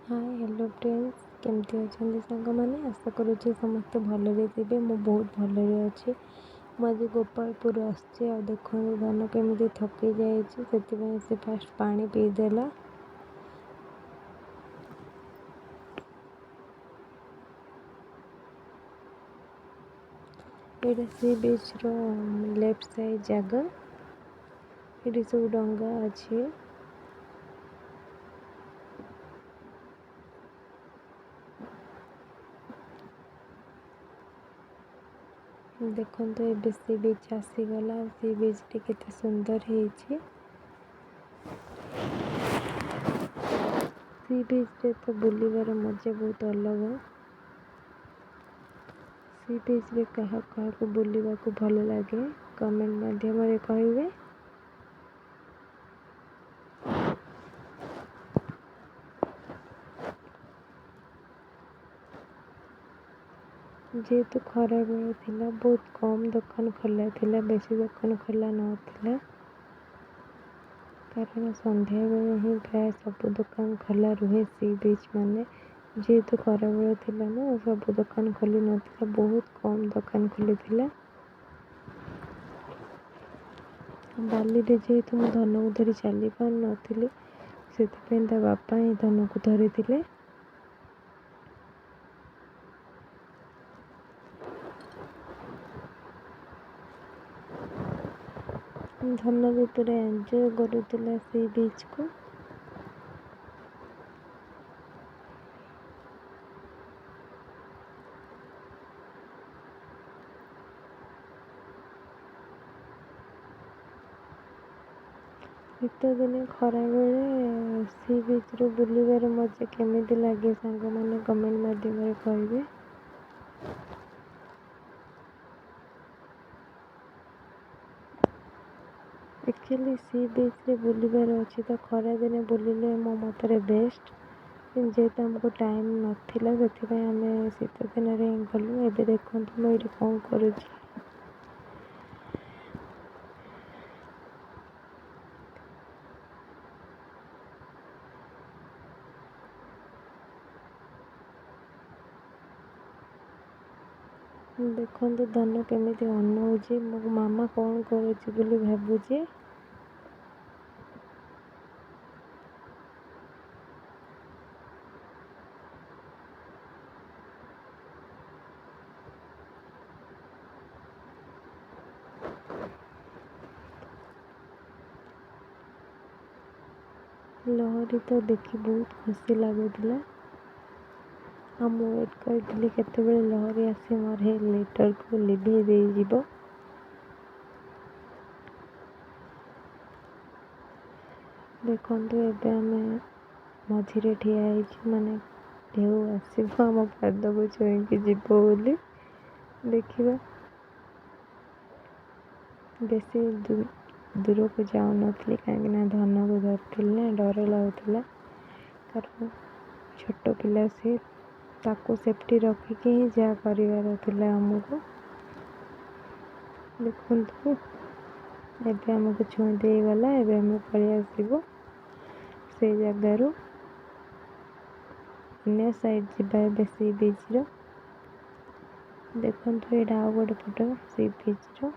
Hi hello friends केमती अच्छा सांग मैंने आशा करुच्छे समस्ते भलरे थे। मु बहुत भलरे अच्छी। मुझे गोपालपुर आसची आ देखो धन केमी थकी जाए से फास्ट पानी पीदेला। ये सी बीच रो लेफ्ट साइड जगह ये सब डंगा अच्छी। देखो ये सी बीच आसीगला। सी बीच टी केते सुंदर है। सी बीच रे तो बुलिबार मजा बहुत अलग। सी बीच रे क्या क्या बुलवा को भल लगे कमेंट माध्यम कहे। जेहेतु खरा बेल थिला बहुत कम दुकान खोला थिला, बेसी दुकान खोला नथिला कारण संध्या बेले ही प्राय सब दुकान खोला रुहे। सी बीच माने जेहेतु खरा बेल थिला ना सब दुकान खोली नथिला, बहुत कम दुकान खोली थिला। बाली रे जेहेतु मु धन को धरी चली पार नथिली सेति ता बापा ही धन को धरी थिले। धन भी पूरा एंजॉय करुला सी बीच को। शीत दिने खरा बेले सी बीच रो बुलिबार मजा केमिति लगे सांग मैंने कमेंट माध्यम कहे। एक्चुअली सी बीच रे बुलिबार अच्छी तो खरा दिने बुलिले मो मतरे बेस्ट। जेहेतु आमको टाइम नाला से आम शीत दिन में गलु। एबे देखो मुझे कौन करुच्ची। देखो धन केमी अनाऊे मो मामा कौन करुच्ची बोली भावुची। लहरी तो देखी बहुत खुशी लगुला। वेट करी केते लहरी आसी मोर हे लेटर को लिभे दे जीवो। देखो एबे आमे मझिरे ठिया माने ढेउ आसो आम पाद को छुईकी जीव बोली देखा। बेसी दूर को जाऊ नी कहीं धन को धरती ना डर लगुला कारण छोट पिला सी ताको सेफ्टी रखिकी ही जा कर आमको। देखु एबे आमको छुई दे गला। एबे आम पलि आसबो से जगार अन्य साइड जावा सी बीच रो। देखो यहाँ आ गोटे पट सी बीच रो।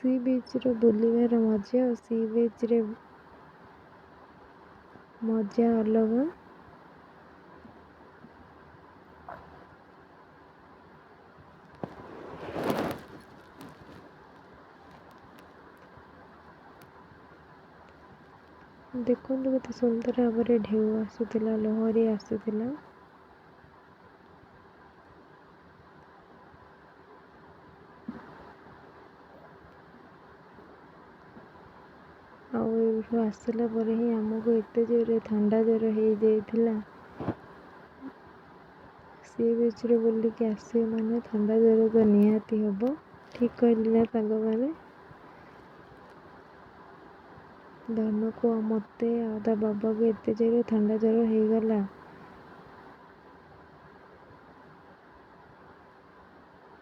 सी बीच रो बुलिबार मजा और सी बीच रे मजा अलग। देखो केते सुंदर भाव में ढेउ आसूला लहरी आसूला। आसला ही आमको एत जोर ठंडा जोर हो जाइला। सी ବିଚ୍ରେ ବୁଲିକି ଆସିବେ ମାନେ ଥଣ୍ଡା ଜ୍ୱର ତ ନିହାତି ହେବ। ଠିକ୍ କହିଲି ନା ସାଙ୍ଗମାନେ? ଧନକୁ ଆଉ ମୋତେ ଆଉ ତା ବାବାକୁ ଏତେ ଜୋରେ ଥଣ୍ଡା ଜ୍ୱର ହେଇଗଲା।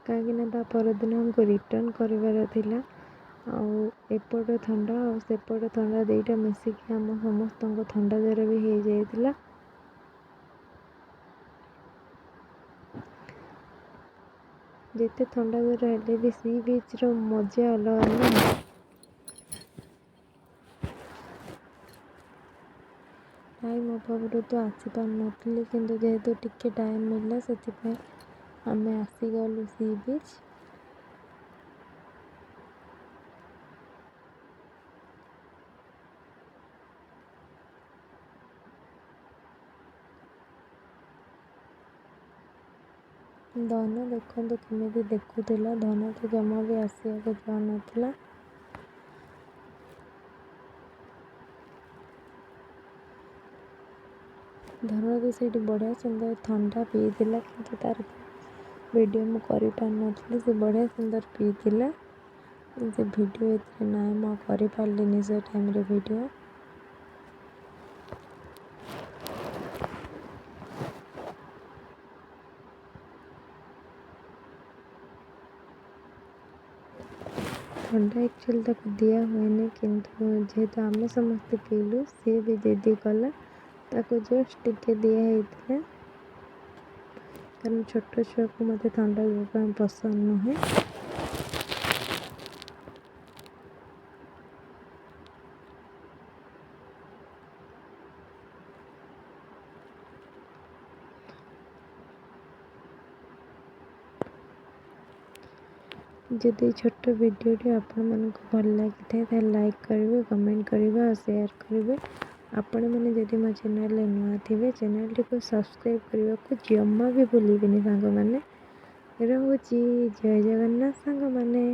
କାହିଁକିନା ତା ପରଦିନ ଆମକୁ ରିଟର୍ଣ୍ଣ କରିବାର ଥିଲା। ଆଉ ଏପଟ ଥଣ୍ଡା ଆଉ ସେପଟ ଥଣ୍ଡା ଦୁଇଟା ମିଶିକି ଆମ ସମସ୍ତଙ୍କୁ ଥଣ୍ଡା ଜ୍ୱର ବି ହେଇଯାଇଥିଲା। ଯେତେ ଥଣ୍ଡା ଜ୍ୱର ହେଲେ ବି ସି ବିଚ୍ର ମଜା ଅଲଗା ନା। ଟାଇମ୍ ଅଭାବରୁ ତ ଆସିପାରୁନଥିଲି, କିନ୍ତୁ ଯେହେତୁ ଟିକେ ଟାଇମ୍ ମିଳିଲା ସେଥିପାଇଁ ଆମେ ଆସିଗଲୁ ସି ବିଚ୍। ଧନ ଦେଖନ୍ତୁ କେମିତି ଦେଖୁଥିଲା। ଧନ ତ ଜମା ବି ଆସିବାକୁ ଚାହୁଁନଥିଲା। ଧନ ବି ସେଇଠି ବଢ଼ିଆ ସୁନ୍ଦର ଥଣ୍ଡା ପିଇଥିଲା, କିନ୍ତୁ ତାର ଭିଡ଼ିଓ ମୁଁ କରିପାରିନଥିଲି। ସେ ବଢ଼ିଆ ସୁନ୍ଦର ପିଇଥିଲା, ସେ ଭିଡ଼ିଓ ଏଥିରେ ନାହିଁ, ମୁଁ କରିପାରିଲିନି ସେ ଟାଇମ୍ରେ ଭିଡ଼ିଓ। ଥଣ୍ଡା ଆକ୍ଚୁଆଲି ତାକୁ ଦିଆ ହୁଏନି, କିନ୍ତୁ ଯେହେତୁ ଆମେ ସମସ୍ତେ ପିଇଲୁ, ସିଏ ବି ଜିଦି କଲା, ତାକୁ ଜଷ୍ଟ ଟିକେ ଦିଆ ହେଇଥିଲା। କାରଣ ଛୋଟ ଛୁଆକୁ ମୋତେ ଥଣ୍ଡା ଦେବା ପାଇଁ ପସନ୍ଦ ନୁହେଁ। ଯଦି ଛୋଟ ଭିଡ଼ିଓଟି ଆପଣମାନଙ୍କୁ ଭଲ ଲାଗିଥାଏ ତାହେଲେ ଲାଇକ୍ କରିବେ, କମେଣ୍ଟ କରିବେ ଆଉ ସେୟାର କରିବେ। ଆପଣମାନେ ଯଦି ମୋ ଚ୍ୟାନେଲରେ ନୂଆ ଥିବେ ଚ୍ୟାନେଲଟିକୁ ସବସ୍କ୍ରାଇବ୍ କରିବାକୁ ଜମା ବି ଭୁଲିବେନି ସାଙ୍ଗମାନେ। ରହୁଛି। ଜୟ ଜଗନ୍ନାଥ ସାଙ୍ଗମାନେ।